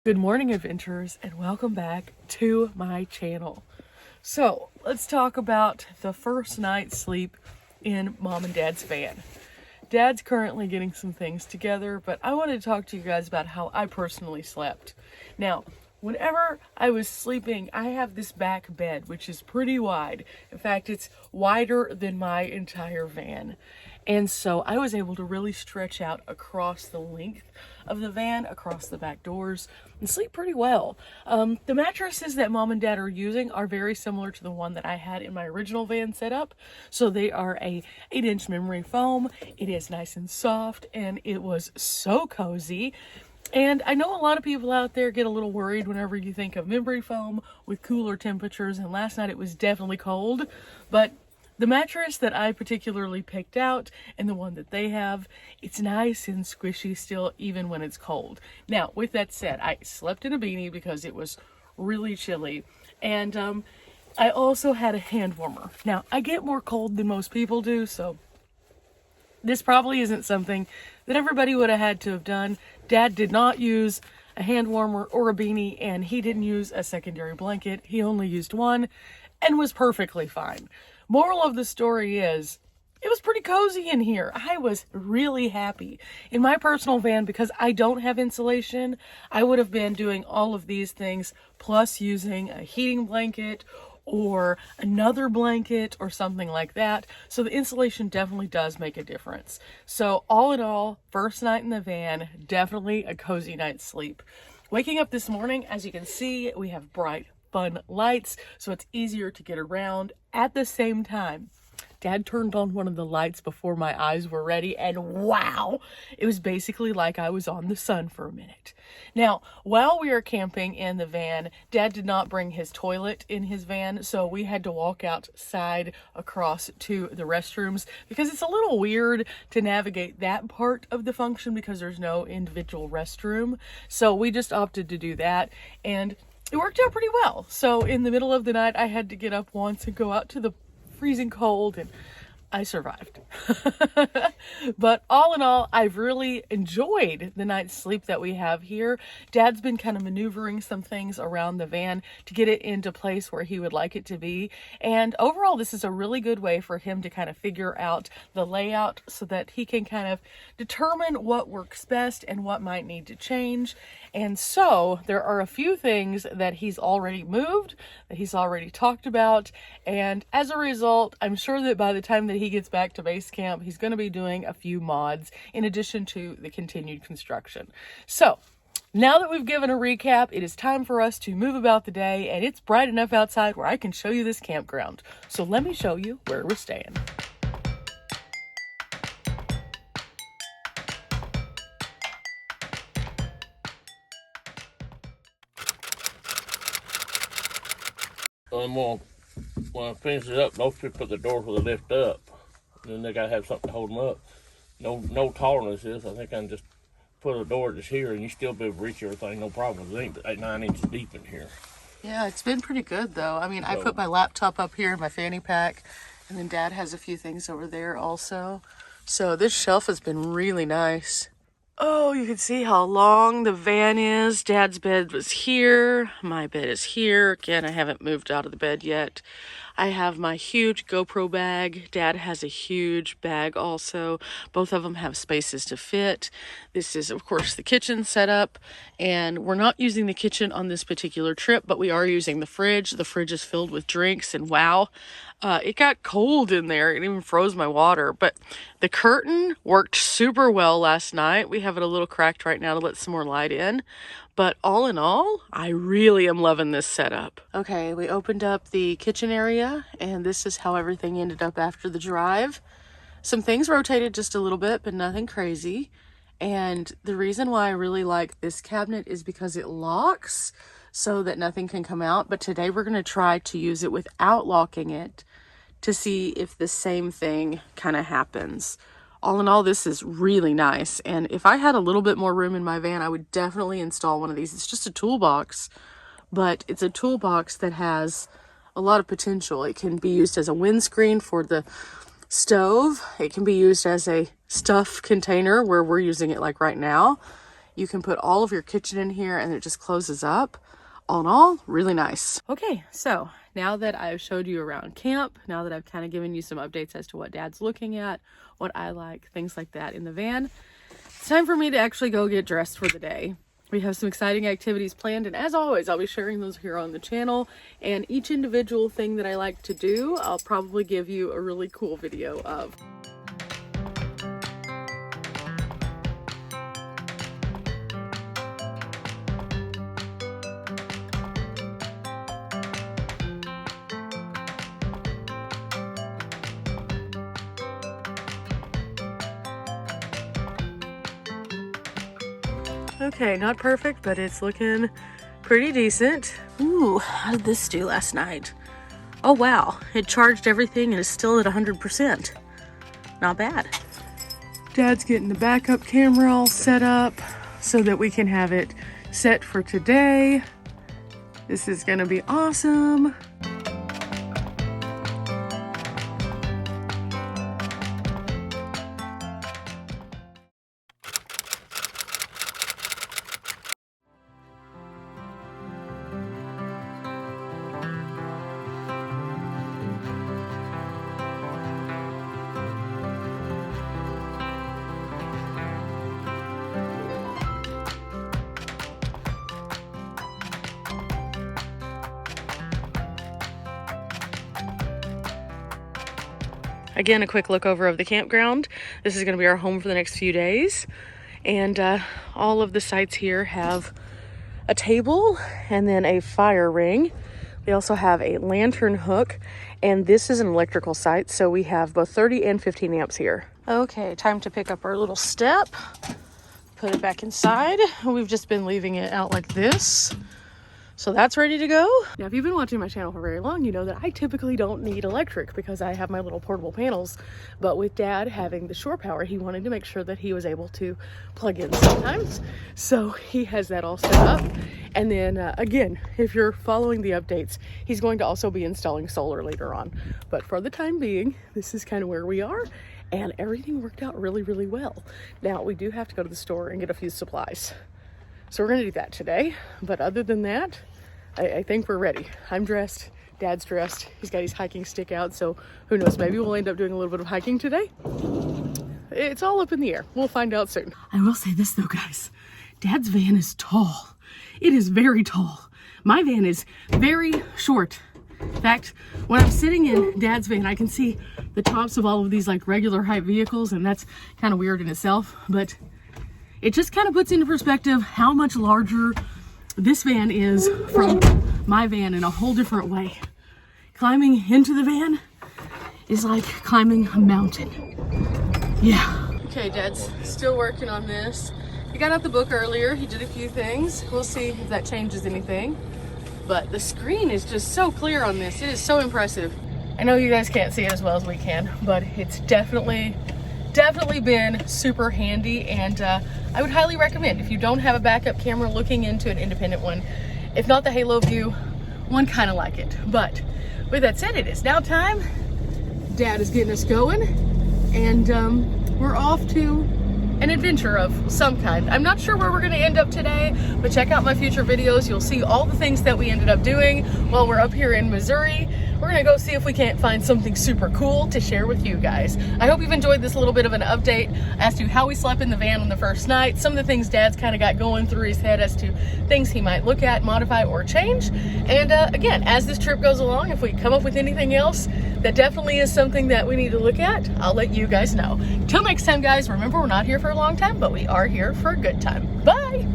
Good morning, adventurers, and welcome back to my channel. So, let's talk about the first night's sleep in Mom and Dad's van. Dad's currently getting some things together, but I wanted to talk to you guys about how I personally slept. Now, whenever I was sleeping, I have this back bed, which is pretty wide. In fact, it's wider than my entire van. And so I was able to really stretch out across the length of the van, across the back doors, and sleep pretty well. The mattresses that Mom and Dad are using are very similar to the one that I had in my original van setup. So they are a 8-inch memory foam. It is nice and soft, and it was so cozy. And I know a lot of people out there get a little worried whenever you think of memory foam with cooler temperatures, and last night it was definitely cold, but the mattress that I particularly picked out and the one that they have, it's nice and squishy still, even when it's cold. Now, with that said, I slept in a beanie because it was really chilly. And I also had a hand warmer. Now, I get more cold than most people do, so this probably isn't something that everybody would have had to have done. Dad did not use a hand warmer or a beanie, and he didn't use a secondary blanket. He only used one and was perfectly fine. Moral of the story is, it was pretty cozy in here. I was really happy. In my personal van, because I don't have insulation, I would have been doing all of these things, plus using a heating blanket or another blanket or something like that. So the insulation definitely does make a difference. So all in all, first night in the van, definitely a cozy night's sleep. Waking up this morning, as you can see, we have bright, fun lights, so it's easier to get around. At the same time, Dad turned on one of the lights before my eyes were ready, and wow, it was basically like I was on the sun for a minute. Now, while we were camping in the van, Dad did not bring his toilet in his van, so we had to walk outside across to the restrooms because it's a little weird to navigate that part of the function because there's no individual restroom. So we just opted to do that, and it worked out pretty well. So in the middle of the night, I had to get up once and go out to the freezing cold, and I survived. But all in all, I've really enjoyed the night's sleep that we have here. Dad's been kind of maneuvering some things around the van to get it into place where he would like it to be. And overall, this is a really good way for him to kind of figure out the layout so that he can kind of determine what works best and what might need to change. And so there are a few things that he's already moved, that he's already talked about. And as a result, I'm sure that by the time that he gets back to base camp, he's going to be doing a few mods in addition to the continued construction. So now that we've given a recap, it is time for us to move about the day, and it's bright enough outside where I can show you this campground. So let me show you where we're staying. And when I finish it up, those two put the doors where they lift up. And then they gotta have something to hold them up. No taller than this. I think I can just put a door just here, and you still be able to reach everything, no problem. It ain't 9 inches deep in here. Yeah, it's been pretty good though. I mean, I put my laptop up here in my fanny pack, and then Dad has a few things over there also. So this shelf has been really nice. Oh, you can see how long the van is. Dad's bed was here. My bed is here. Again, I haven't moved out of the bed yet. I have my huge GoPro bag. Dad has a huge bag also. Both of them have spaces to fit. This is, of course, the kitchen setup. And we're not using the kitchen on this particular trip, but we are using the fridge. The fridge is filled with drinks, and wow, it got cold in there. It even froze my water. But the curtain worked super well last night. We have it a little cracked right now to let some more light in. But all in all, I really am loving this setup. Okay, we opened up the kitchen area, and this is how everything ended up after the drive. Some things rotated just a little bit, but nothing crazy. And the reason why I really like this cabinet is because it locks so that nothing can come out. But today we're going to try to use it without locking it to see if the same thing kind of happens. All in all, this is really nice. And if I had a little bit more room in my van, I would definitely install one of these. It's just a toolbox, but it's a toolbox that has a lot of potential. It can be used as a windscreen for the stove. It can be used as a stuff container where we're using it like right now. You can put all of your kitchen in here and it just closes up. All in all, really nice. Okay, so now that I've showed you around camp, now that I've kind of given you some updates as to what Dad's looking at, what I like, things like that in the van, it's time for me to actually go get dressed for the day. We have some exciting activities planned, and as always, I'll be sharing those here on the channel, and each individual thing that I like to do, I'll probably give you a really cool video of. Okay, not perfect, but it's looking pretty decent. Ooh, how did this do last night? Oh wow, it charged everything and is still at 100%. Not bad. Dad's getting the backup camera all set up so that we can have it set for today. This is gonna be awesome. Again, a quick look over of the campground. This is going to be our home for the next few days. And all of the sites here have a table and then a fire ring. We also have a lantern hook, and this is an electrical site, so we have both 30 and 15 amps here. Okay, time to pick up our little step, put it back inside. We've just been leaving it out like this. So that's ready to go. Now, if you've been watching my channel for very long, you know that I typically don't need electric because I have my little portable panels. But with Dad having the shore power, he wanted to make sure that he was able to plug in sometimes. So he has that all set up. And then again, if you're following the updates, he's going to also be installing solar later on. But for the time being, this is kind of where we are. And everything worked out really, really well. Now, we do have to go to the store and get a few supplies. So we're gonna do that today. But other than that, I think we're ready. I'm dressed, Dad's dressed. He's got his hiking stick out, so who knows, maybe we'll end up doing a little bit of hiking today. It's all up in the air. We'll find out soon. I will say this though, guys. Dad's van is tall. It is very tall. My van is very short. In fact, when I'm sitting in Dad's van, I can see the tops of all of these like regular height vehicles, and that's kind of weird in itself, but it just kind of puts into perspective how much larger this van is from my van in a whole different way. Climbing into the van is like climbing a mountain. Yeah. Okay, Dad's still working on this. He got out the book earlier. He did a few things. We'll see if that changes anything. But the screen is just so clear on this. It is so impressive. I know you guys can't see it as well as we can, but it's definitely been super handy, and I would highly recommend, if you don't have a backup camera, looking into an independent one. If not the Halo View, one kind of like it. But with that said, it is now time. Dad is getting us going, and we're off to an adventure of some kind. I'm not sure where we're going to end up today, but check out my future videos. You'll see all the things that we ended up doing while we're up here in Missouri. We're gonna go see if we can't find something super cool to share with you guys. I hope you've enjoyed this little bit of an update as to how we slept in the van on the first night, some of the things Dad's kind of got going through his head as to things he might look at, modify, or change. And again, as this trip goes along, if we come up with anything else that definitely is something that we need to look at, I'll let you guys know. Till next time, guys, remember, we're not here for a long time, but we are here for a good time. Bye!